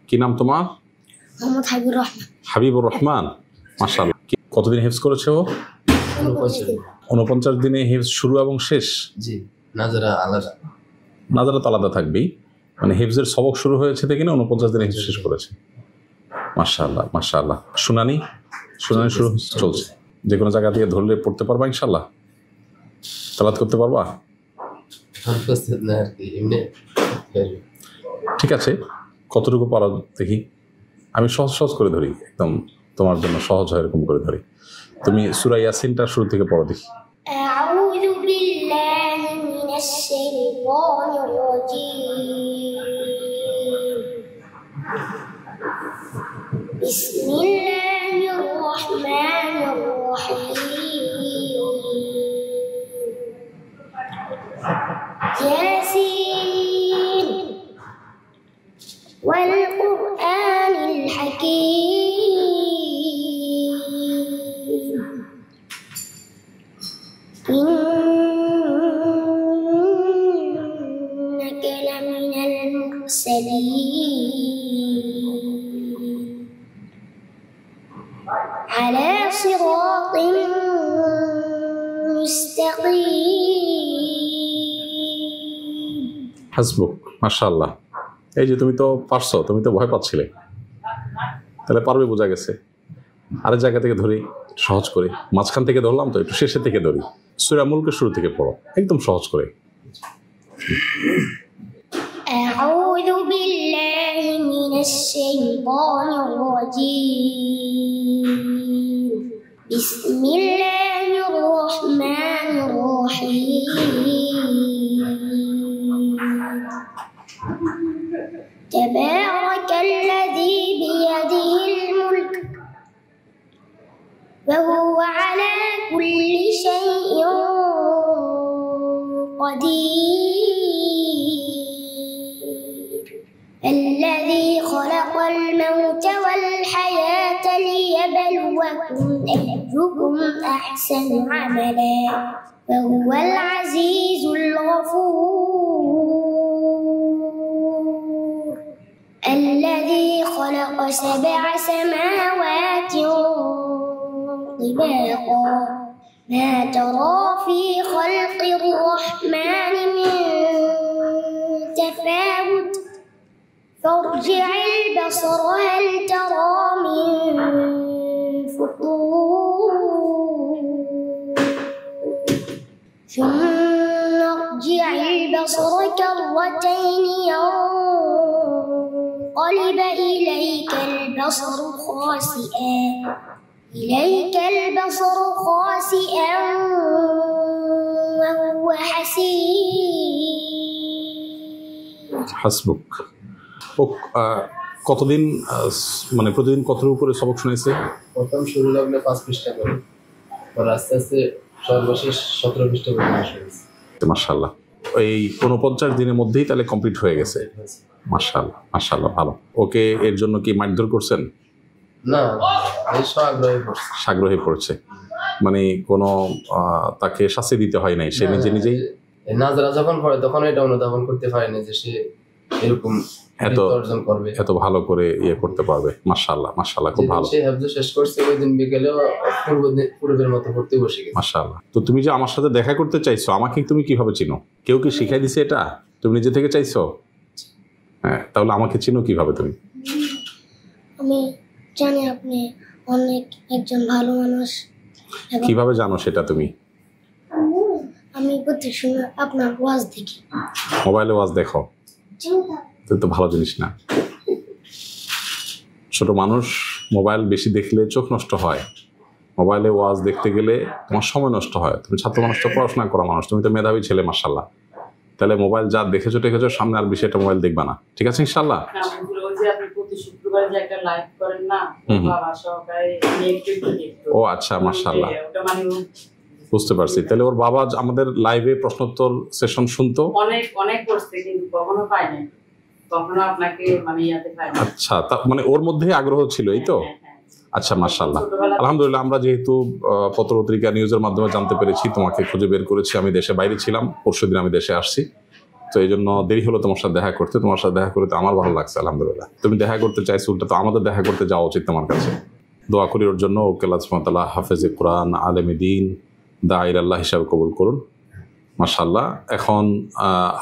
কি নাম তোমার? মোহাম্মদ হাবিবুর রহমান। হাবিবুর রহমান, মাশাআল্লাহ। কতদিন হিফজ করেছো? 49 দিনে হিফজ শুরু এবং শেষ? জি, নাজারা আলাদা। নাজারা তো আলাদা থাকবেই, মানে হিফজের সবক শুরু হয়েছে দেখে না 49 দিনে হিফজ শেষ করেছে। মাশাআল্লাহ মাশাআল্লাহ। শুনানি শুরু চলছে। যে কোনো জায়গা দিয়ে ধরলে পড়তে পারবা ইনশাআল্লাহ? তেলাওয়াত করতে পারবা? ঠিক আছে, কতটুকু পারো দেখি। আমি সহজ করে ধরি, একদম তোমার জন্য সহজ হয় এরকম করে ধরি। তুমি সূরা ইয়াসিনটা শুরু থেকে পড়ো দেখি। আউযু বিল্লাহি মিনাশ শাইতানির রাজীম। বিসমিল্লাহির রহমানির রহিম। ইয়াসিন ওয়াল কুরআনিল হাকীম। ইন্নাকা লামিনাল মুরসালিন আলা সিরাতিন মুস্তাকিম। হাসবুক, মাশাআল্লাহ। এই যে তুমি তো পারছো, তুমি তো ভয় পাচ্ছিলে, তাহলে পারবে বোঝা গেছে। আরেক জায়গা থেকে ধরি সহজ করে, মাঝখান থেকে ধরলাম তো, একটু শেষের থেকে ধরি। সূরা মুলকের শুরু থেকে পড়ো একদম সহজ করে। আউযু বিল্লাহি মিনাশ শাইতানির রাজীম। বিসমিল্লাহির রহমানির রহিম। তাবারাকাল্লাযী বিয়াদিহিল মুলক ওয়া হুয়া আলা কুল্লি শাইইন قدير الذي خلق الموت والحياة ليبلوكم أيكم أحسن عملا وهو العزيز الغفور الذي خلق 7 سماوات طباقا ما ترى في خلق الرحمن من تفاوت فارجع البصر هل ترى من فطور ثم ارجع البصر كرتين ينقلب إليك البصر خاسئا وهو حسير হাসবুক। কতদিন মানে প্রতিদিন কতর উপরে সবক শুনেছে? প্রথম শুরু লাগলে 5 পৃষ্ঠা করে, পরে আস্তে আস্তে সর্বশেষ 17 পৃষ্ঠা পর্যন্ত শুনেছি। মাশাআল্লাহ, এই 49 দিনের মধ্যেই তাহলে কমপ্লিট হয়ে গেছে। মাশাআল্লাহ মাশাআল্লাহ, ভালো। ওকে এর জন্য কি মারধর করছেন? না, এই আগ্রহে পড়ছে, মানে কোনো তাকে শাস্তি দিতে হয় নাই, সে নিজেই নাজারা যখন পড়ে তখন এটা অনুধাবন করতে পারে না যে সে এরকম অর্জন করবে, এত ভালো করে ইয়ে করতে পারবে। মাশাআল্লাহ মাশাআল্লাহ, খুব ভালো। সে হিফজ শেষ করছে, ওই দিন বিকেলে পূর্বের মতো পড়তে বসে গেছে। মাশাআল্লাহ। তো তুমি যে আমার সাথে দেখা করতে চাইছো, আমাকে তুমি কিভাবে চিনো? কেউ কি শিখাই দিছে এটা? তুমি নিজে থেকে চাইছো? হ্যাঁ, তাহলে আমাকে চিনো কিভাবে তুমি? আমি জানি আপনি অনেক একজন ভালো মানুষ। কিভাবে জানো সেটা তুমি? আমি প্রত্যেক সময় আপনার ওয়াজ দেখি। মোবাইলে ওয়াজ দেখো? তো ভালো জিনিস না। ছোট মানুষ মোবাইল বেশি দেখলে চোখ নষ্ট হয়। মোবাইলে ওয়াজ দেখতে গেলে তোমার সময় নষ্ট হয়। তুমি ছাত্র মানুষ তো, পড়াশোনা করা মানুষ, তুমি তো মেধাবী ছেলে মাশাআল্লাহ। তাহলে মোবাইল যা দেখেছো সামনে আর বেশি একটা মোবাইল দেখবা না, ঠিক আছে ইনশাআল্লাহ? ও আচ্ছা, মাশাআল্লাহ, বুঝতে পারছি। তাহলে ওর বাবা আমাদের লাইভে প্রশ্নোত্তর সেশন শুনতো, অনেক করছে কিন্তু কখনো পায় না, কখনো আপনাকে মানে ইয়াতে পায় না। আচ্ছা, মানে ওর মধ্যে আগ্রহ ছিল, এই তো? আচ্ছা, মাশাআল্লাহ, আলহামদুলিল্লাহ। আমরা যেহেতু পত্রপত্রিকা নিউজের মাধ্যমে জানতে পেরেছি, তোমাকে খুঁজে বের করেছি। আমি দেশে বাইরে ছিলাম, পরশুদিন আমি দেশে আসছি। তো এই জন্য দেরি হলো তোমার সাথে দেখা করতে। তোমার সাথে দেখা করতে আমার ভালো লাগছে, আলহামদুলিল্লাহ। তুমি দেখা করতে চাইছো, উল্টা তো আমাদের দেখা করতে যাওয়া উচিত তোমার কাছে। দোয়া করি ওর জন্য, ওকে আল্লাহ সুবহানাহু ওয়া তাআলা হাফেজে কোরআন, আলেমে দ্বীন, দাঈর আল্লাহ হিসাবে কবুল করুন। মাশাআল্লাহ। এখন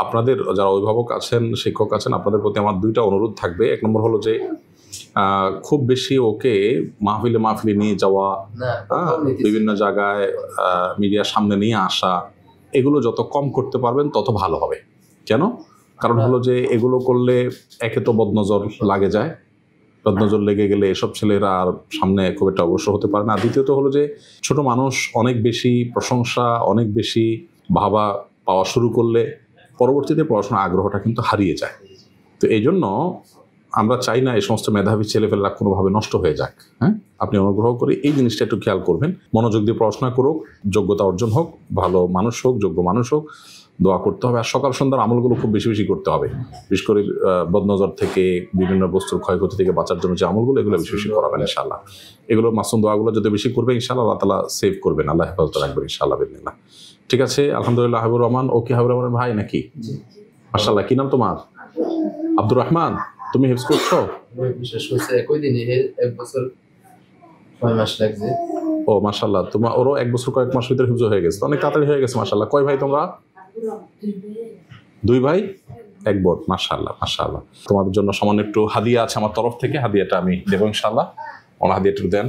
আপনাদের যারা অভিভাবক আছেন, শিক্ষক আছেন, আপনাদের প্রতি আমার দুইটা অনুরোধ থাকবে। এক নম্বর হলো যে খুব বেশি ওকে মাহফিলে নিয়ে যাওয়া, বিভিন্ন জায়গায় মিডিয়ার সামনে নিয়ে আসা, এগুলো যত কম করতে পারবেন তত ভালো হবে। কেন? কারণ হলো যে এগুলো করলে একে তো বদনজর লাগে যায়, বদনজর লেগে গেলে এসব ছেলেরা আর সামনে খুব একটা অগ্রসর হতে পারে না। দ্বিতীয়ত হলো যে ছোট মানুষ অনেক বেশি প্রশংসা, অনেক বেশি ভাবা পাওয়া শুরু করলে পরবর্তীতে পড়াশোনার আগ্রহটা কিন্তু হারিয়ে যায়। তো এই জন্য আমরা চাই না এই সমস্ত মেধাবী ছেলেপেলেরা কোনোভাবে নষ্ট হয়ে যাক। হ্যাঁ, আপনি অনুগ্রহ করে এই জিনিসটা একটু খেয়াল করবেন। মনোযোগ দিয়ে পড়াশোনা করুক, যোগ্যতা অর্জন হোক, ভালো মানুষ হোক, যোগ্য মানুষ হোক, দোয়া করতে হবে। আর সকাল সন্ধ্যার আমলগুলো খুব বেশি বেশি করতে হবে। বিশেষ করে বদনজর থেকে, বিভিন্ন বস্তুর ক্ষয়ক্ষতি থেকে বাঁচার জন্য যে আমলগুলো, এগুলো বেশি বেশি করাবেন ইনশাআল্লাহ। এগুলো মাসুম দোয়াগুলো যদি বেশি করবে ইনশাআল্লাহ, আল্লাহ তাআলা সেভ করবেন, আল্লাহ হেফাজত রাখবেন ইনশাআল্লাহ বিদিনিল্লাহ। ঠিক আছে, আলহামদুলিল্লাহ। হাবিবুর রহমান, ও কি হাবিবুর রহমানের ভাই নাকি? মাশাআল্লাহ। কি নাম তোমার? আব্দুর রহমান। তুমি হিফজ করছো? বিশেষ হয়েছে একই দিনে 1 বছর 6 মাস লাগছে। ও মাশাআল্লাহ, তোমার ওরও 1 বছর কয়েক মাস ভিতরে হিফজ হয়ে গেছে, অনেক তাড়াতাড়ি হয়ে গেছে মাশাআল্লাহ। কয় ভাই তোমরা? 2 ভাই 1 বোন। মাশাআল্লাহ মাশাআল্লাহ। তোমাদের জন্য সামান্য একটু হাদিয়া আছে আমার তরফ থেকে, হাদিয়াটা আমি দেবো ইনশাআল্লাহ। ওনার হাদিয়াটা দেন।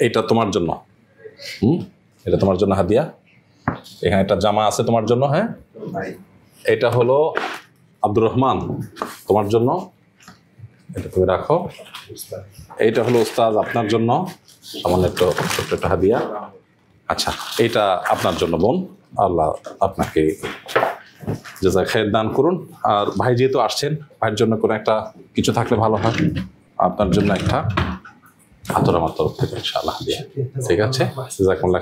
এটা তোমার জন্য, এটা তোমার জন্য হাদিয়া। এখানে একটা জামা আছে তোমার জন্য। হ্যাঁ, এটা হলো আব্দুর রহমান, তোমার জন্য, এটা তুমি রাখো। এইটা হলো উস্তাদ আপনার জন্য, সামান্য একটু ছোট্ট একটা হাদিয়া। আচ্ছা, এইটা আপনার জন্য বোন, আল্লাহ আপনাকে জাযায়ে খায়ের দান করুন। আর ভাই যেহেতু আসছেন, ভাইয়ের জন্য কোনো একটা কিছু থাকলে ভালো হয়। আপনার জন্য একটা আতর আমার তরফ থেকে ইনশাআল্লাহ হাদিয়া। ঠিক আছে, জাযাকুমুল্লাহ।